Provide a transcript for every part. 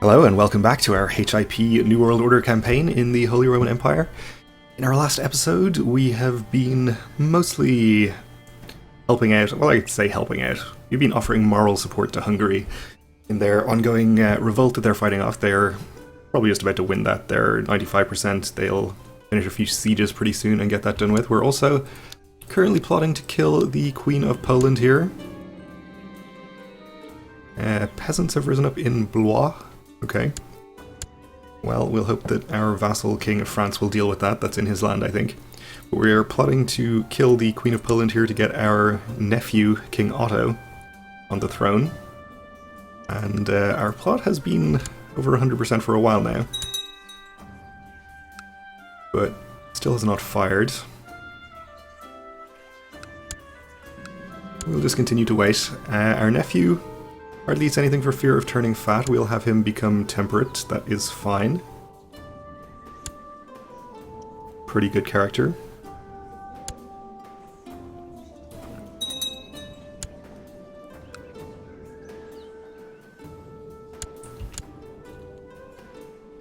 Hello and welcome back to our HIP New World Order campaign in the Holy Roman Empire. In our last episode, we have been mostly helping out, well, I'd say helping out. We've been offering moral support to Hungary in their ongoing revolt that they're fighting off. They're probably just about to win that. They're 95%. They'll finish a few sieges pretty soon and get that done with. We're also currently plotting to kill the Queen of Poland here. Peasants have risen up in Blois. Okay. Well, we'll hope that our vassal King of France will deal with that. That's in his land, I think. But we're plotting to kill the Queen of Poland here to get our nephew, King Otto, on the throne. And our plot has been over 100% for a while now. But still has not fired. We'll just continue to wait. Our nephew hardly eats anything for fear of turning fat. We'll have him become temperate. That is fine. Pretty good character.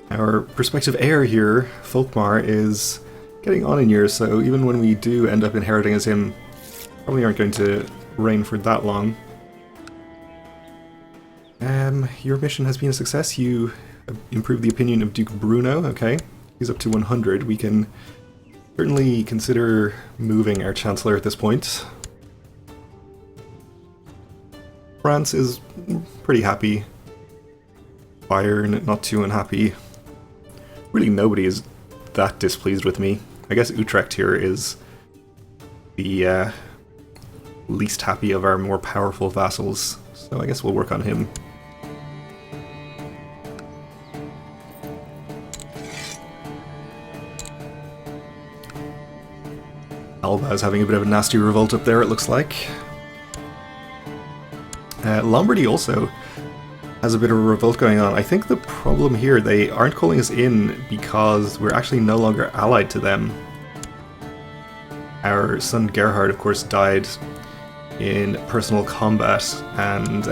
Our prospective heir here, Folkmar, is getting on in years, so even when we do end up inheriting as him, probably aren't going to reign for that long. Your mission has been a success. You improved the opinion of Duke Bruno. Okay, he's up to 100. We can certainly consider moving our Chancellor at this point. France is pretty happy. Bayern, not too unhappy. Really nobody is that displeased with me. I guess Utrecht here is the least happy of our more powerful vassals, so I guess we'll work on him. Alba is having a bit of a nasty revolt up there, it looks like. Lombardy also has a bit of a revolt going on. I think the problem here, they aren't calling us in because we're actually no longer allied to them. Our son Gerhard, of course, died in personal combat, and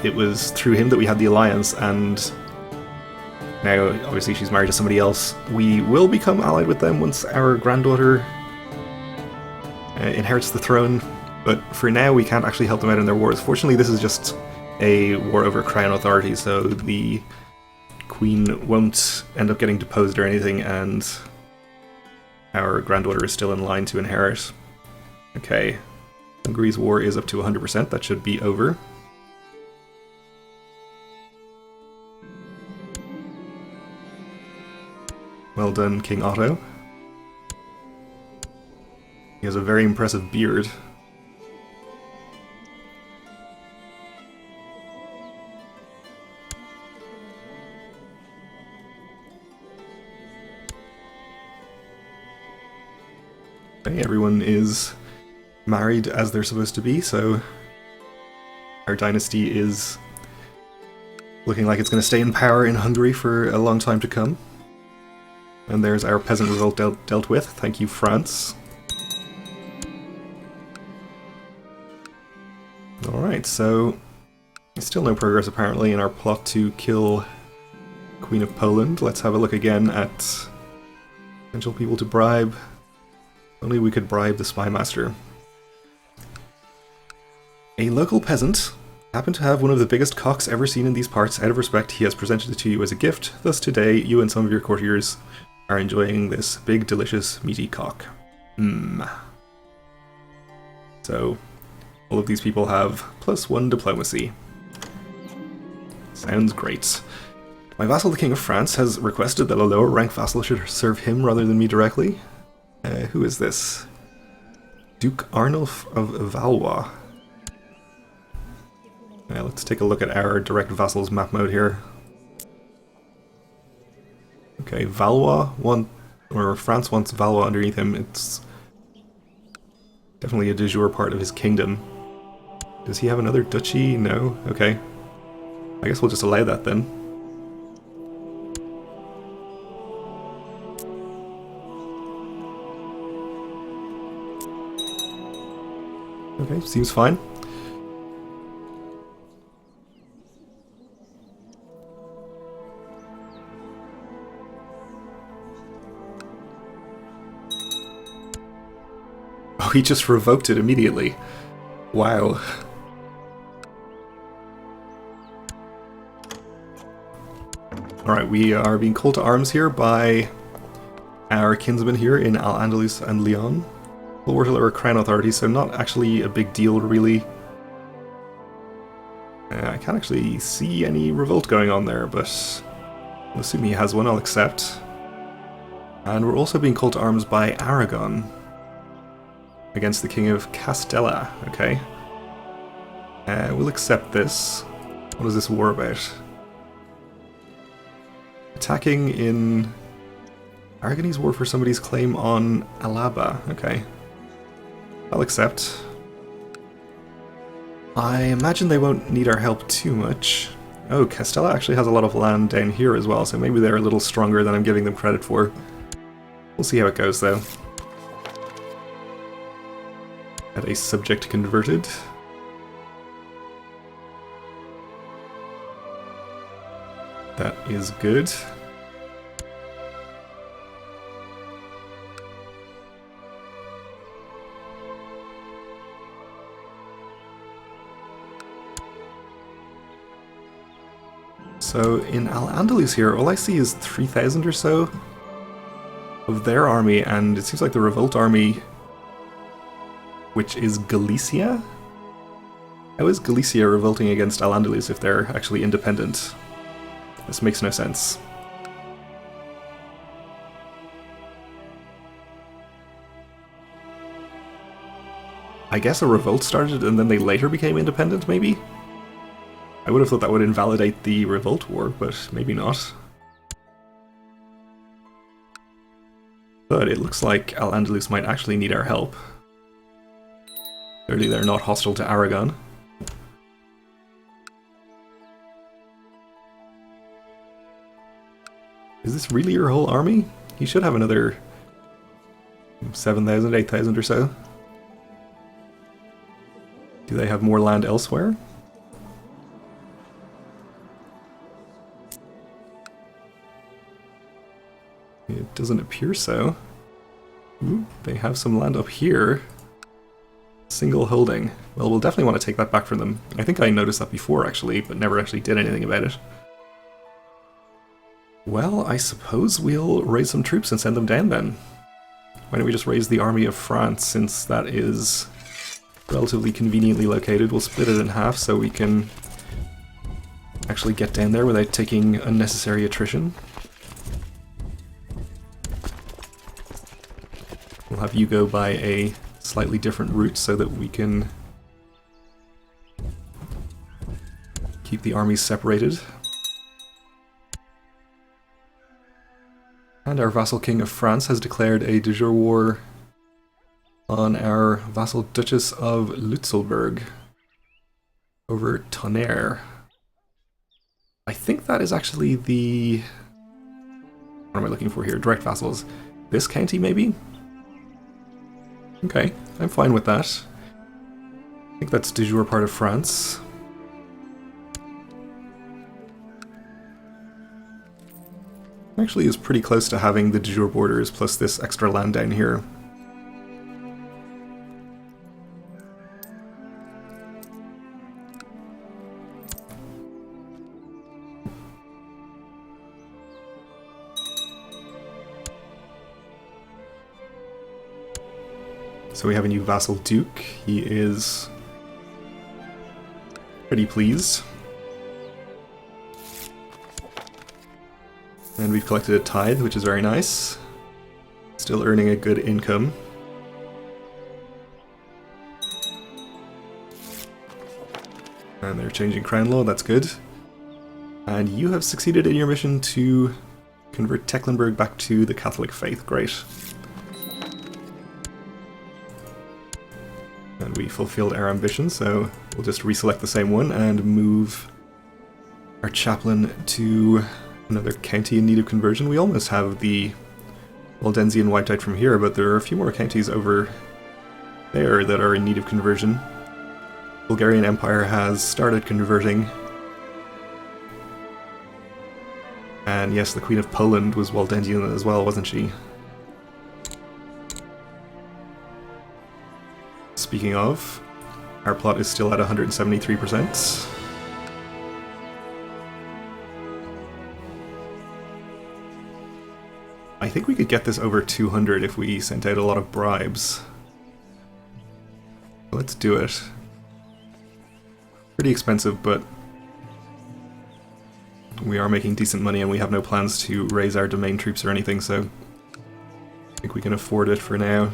it was through him that we had the alliance, and now obviously she's married to somebody else. We will become allied with them once our granddaughter inherits the throne, but for now we can't actually help them out in their wars. Fortunately, this is just a war over crown authority, so the queen won't end up getting deposed or anything, and our granddaughter is still in line to inherit. Okay, Hungary's war is up to 100%, that should be over. Well done, King Otto. He has a very impressive beard. Okay, everyone is married as they're supposed to be, so our dynasty is looking like it's going to stay in power in Hungary for a long time to come. And there's our peasant revolt dealt with. Thank you, France. Alright, so still no progress apparently in our plot to kill Queen of Poland. Let's have a look again at potential people to bribe. Only we could bribe the spymaster. A local peasant happened to have one of the biggest cocks ever seen in these parts. Out of respect, he has presented it to you as a gift. Thus today, you and some of your courtiers are enjoying this big, delicious, meaty cock. So all of these people have +1 diplomacy. Sounds great. My vassal, the King of France, has requested that a lower rank vassal should serve him rather than me directly. Who is this? Duke Arnulf of Valois. Let's take a look at our direct vassals map mode here. Okay, Valois France wants Valois underneath him. It's definitely a de jure part of his kingdom. Does he have another duchy? No? Okay. I guess we'll just allow that then. Okay, seems fine. Oh, he just revoked it immediately. Wow. Alright, we are being called to arms here by our kinsmen here in Al-Andalus and Leon. Full war to Crown Authority, so not actually a big deal, really. I can't actually see any revolt going on there, but I'll assume he has one, I'll accept. And we're also being called to arms by Aragon against the King of Castella, okay. We'll accept this. What is this war about? Attacking in Aragonese war for somebody's claim on Alaba, okay. I'll accept. I imagine they won't need our help too much. Oh, Castella actually has a lot of land down here as well, so maybe they're a little stronger than I'm giving them credit for. We'll see how it goes, though. Had a subject converted. That is good. So in Al-Andalus here, all I see is 3,000 or so of their army, and it seems like the revolt army, which is Galicia? How is Galicia revolting against Al-Andalus if they're actually independent? This makes no sense. I guess a revolt started and then they later became independent, maybe? I would have thought that would invalidate the revolt war, but maybe not. But it looks like Al-Andalus might actually need our help. Clearly they're not hostile to Aragon. Is this really your whole army? He should have another 7,000, 8,000 or so. Do they have more land elsewhere? It doesn't appear so. Ooh, they have some land up here. Single holding. Well, we'll definitely want to take that back from them. I think I noticed that before, actually, but never actually did anything about it. Well, I suppose we'll raise some troops and send them down then. Why don't we just raise the army of France, since that is relatively conveniently located. We'll split it in half so we can actually get down there without taking unnecessary attrition. We'll have you go by a slightly different route so that we can keep the armies separated. And our vassal king of France has declared a de jure war on our vassal Duchess of Lutzelburg over Tonnerre. I think that is actually the... What am I looking for here? Direct vassals. This county, maybe? Okay, I'm fine with that. I think that's de jure part of France. Actually is pretty close to having the de jure borders plus this extra land down here. So we have a new vassal duke. He is pretty pleased. And we've collected a tithe, which is very nice. Still earning a good income. And they're changing crown law, that's good. And you have succeeded in your mission to convert Tecklenburg back to the Catholic faith. Great. And we fulfilled our ambition, so we'll just reselect the same one and move our chaplain to another county in need of conversion. We almost have the Waldensian wiped out from here, but there are a few more counties over there that are in need of conversion. Bulgarian Empire has started converting. And yes, the Queen of Poland was Waldensian as well, wasn't she? Speaking of, our plot is still at 173%. I think we could get this over 200 if we sent out a lot of bribes. Let's do it. Pretty expensive, but we are making decent money and we have no plans to raise our domain troops or anything, so I think we can afford it for now.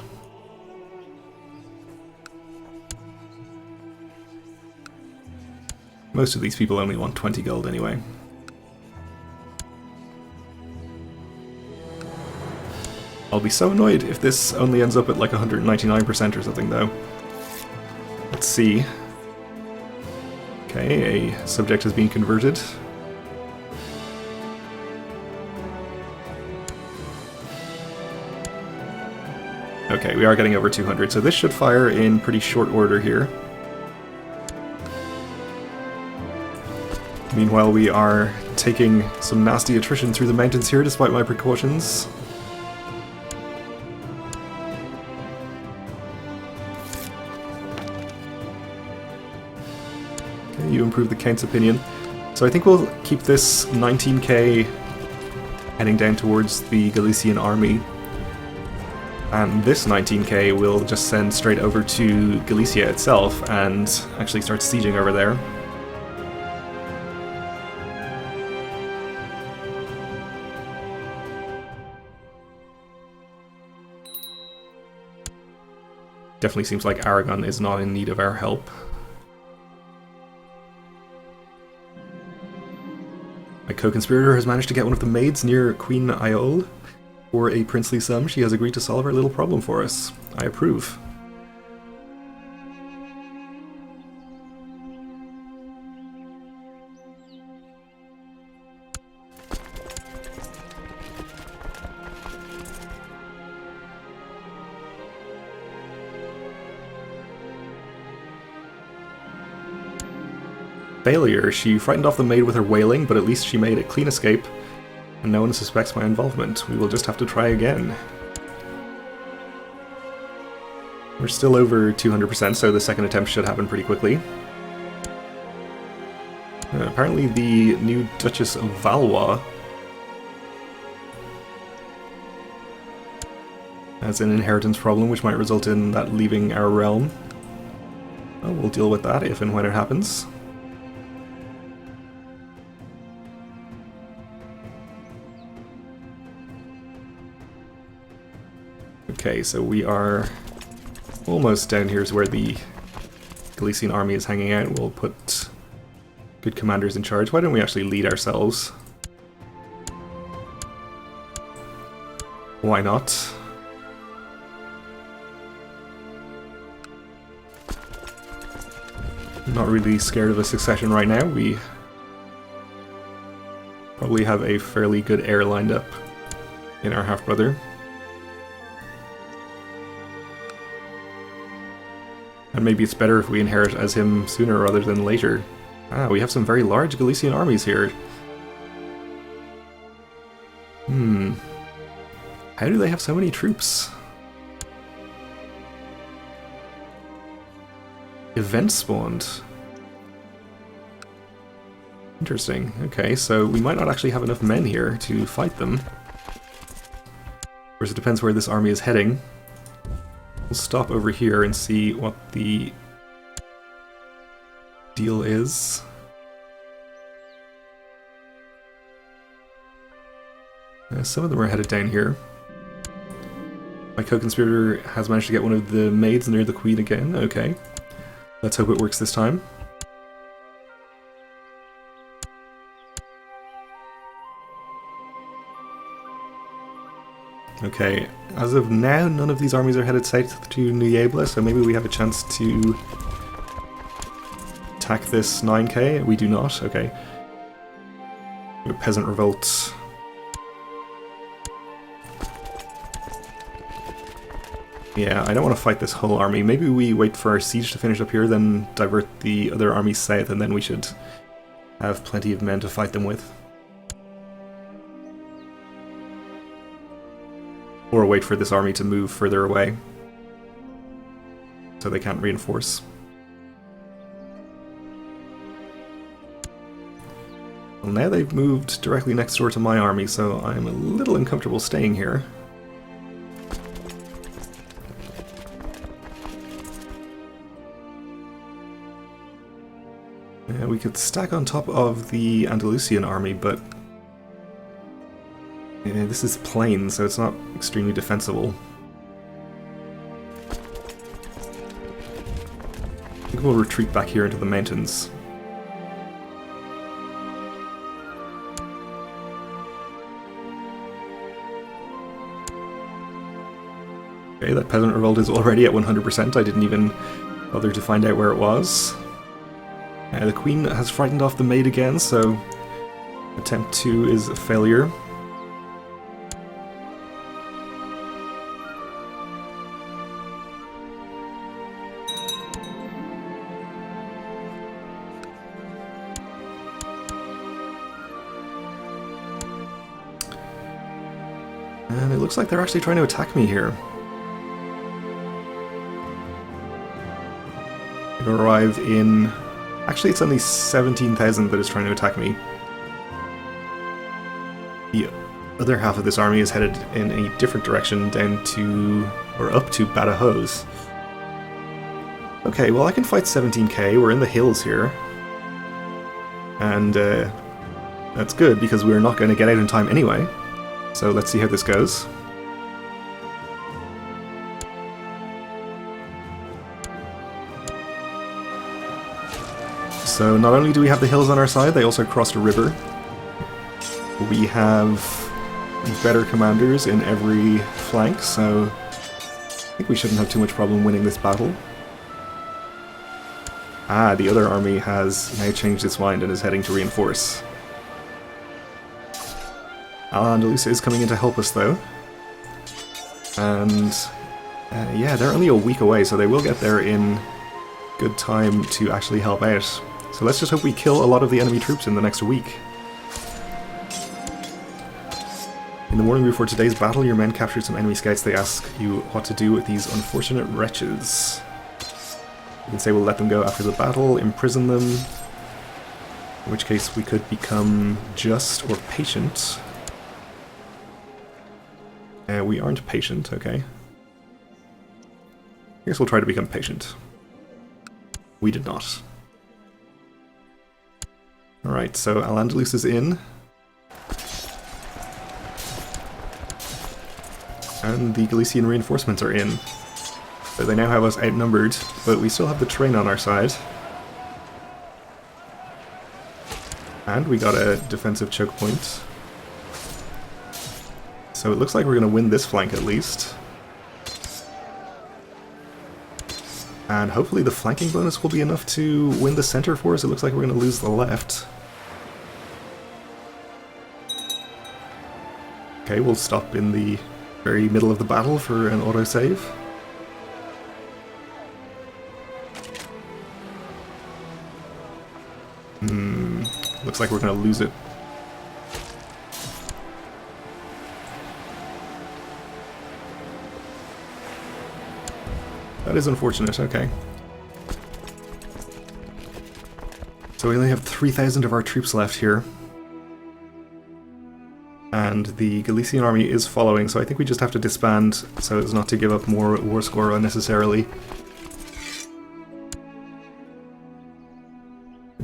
Most of these people only want 20 gold anyway. I'll be so annoyed if this only ends up at like 199% or something though. Let's see. Okay, a subject has been converted. Okay, we are getting over 200, so this should fire in pretty short order here. Meanwhile, we are taking some nasty attrition through the mountains here, despite my precautions. Okay, you improve the Count's opinion. So I think we'll keep this 19k heading down towards the Galician army. And this 19k we'll just send straight over to Galicia itself and actually start sieging over there. Definitely seems like Aragon is not in need of our help. My co-conspirator has managed to get one of the maids near Queen Iole. For a princely sum, she has agreed to solve our little problem for us. I approve. Failure. She frightened off the maid with her wailing, but at least she made a clean escape, and no one suspects my involvement. We will just have to try again. We're still over 200%, so the second attempt should happen pretty quickly. Apparently the new Duchess of Valois has an inheritance problem, which might result in that leaving our realm. Well, we'll deal with that if and when it happens. Okay, so we are almost down here is where the Galician army is hanging out. We'll put good commanders in charge. Why don't we actually lead ourselves? Why not? I'm not really scared of a succession right now. We probably have a fairly good heir lined up in our half-brother. And maybe it's better if we inherit as him sooner rather than later. Ah, we have some very large Galician armies here. How do they have so many troops? Event spawned. Interesting. Okay, so we might not actually have enough men here to fight them. Of course, it depends where this army is heading. We'll stop over here and see what the deal is. Some of them are headed down here. My co-conspirator has managed to get one of the maids near the queen again. Okay. Let's hope it works this time. Okay, as of now, none of these armies are headed south to Niebla, so maybe we have a chance to attack this 9k. We do not, okay. A peasant revolt. Yeah, I don't want to fight this whole army. Maybe we wait for our siege to finish up here, then divert the other armies south, and then we should have plenty of men to fight them with. Or wait for this army to move further away. so they can't reinforce. Well, now they've moved directly next door to my army, so I'm a little uncomfortable staying here. We could stack on top of the Andalusian army, but this is plain, so it's not extremely defensible. I think we'll retreat back here into the mountains. Okay, that peasant revolt is already at 100%. I didn't even bother to find out where it was. The queen has frightened off the maid again, so attempt 2 is a failure. And it looks like they're actually trying to attack me here. Gonna arrive in... Actually, it's only 17,000 that is trying to attack me. The other half of this army is headed in a different direction, down to... or up to Badajoz. Okay, well I can fight 17k, we're in the hills here. And that's good, because we're not going to get out in time anyway. So let's see how this goes. So not only do we have the hills on our side, they also crossed a river. We have better commanders in every flank, so I think we shouldn't have too much problem winning this battle. Ah, the other army has now changed its mind and is heading to reinforce. Al-Andalus is coming in to help us though. And yeah, they're only a week away, so they will get there in good time to actually help out. So let's just hope we kill a lot of the enemy troops in the next week. In the morning before today's battle, your men captured some enemy scouts. They ask you what to do with these unfortunate wretches. You can say we'll let them go after the battle, imprison them, in which case we could become just or patient. We aren't patient, okay. I guess we'll try to become patient. We did not. Alright, so Al-Andalus is in. And the Galician reinforcements are in. So they now have us outnumbered, but we still have the terrain on our side. And we got a defensive choke point. So it looks like we're going to win this flank at least. And hopefully the flanking bonus will be enough to win the center for us. It looks like we're going to lose the left. Okay, we'll stop in the very middle of the battle for an autosave. Looks like we're going to lose it. That is unfortunate, okay. So we only have 3,000 of our troops left here. And the Galician army is following, so I think we just have to disband so as not to give up more war score unnecessarily.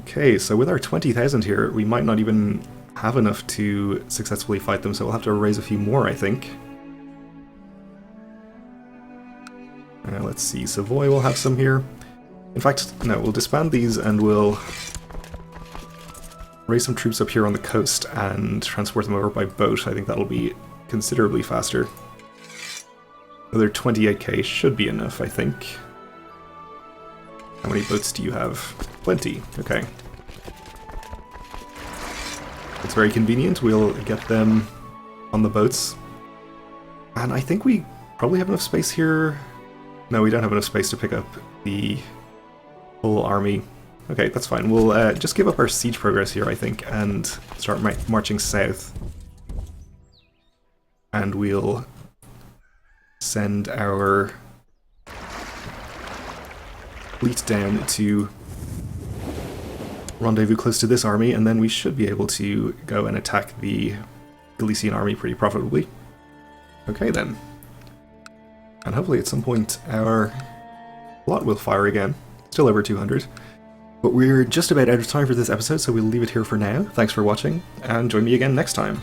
Okay, so with our 20,000 here, we might not even have enough to successfully fight them, so we'll have to raise a few more, I think. Let's see, Savoy will have some here. In fact, no, we'll disband these and we'll raise some troops up here on the coast and transport them over by boat. I think that'll be considerably faster. Another 28k should be enough, I think. How many boats do you have? Plenty, okay. It's very convenient, we'll get them on the boats. And I think we probably have enough space here. No, we don't have enough space to pick up the whole army. Okay, that's fine. We'll just give up our siege progress here, I think, and start marching south. And we'll send our fleet down to rendezvous close to this army, and then we should be able to go and attack the Galician army pretty profitably. Okay then. And hopefully at some point our lot will fire again. Still over 200. But we're just about out of time for this episode, so we'll leave it here for now. Thanks for watching, and join me again next time.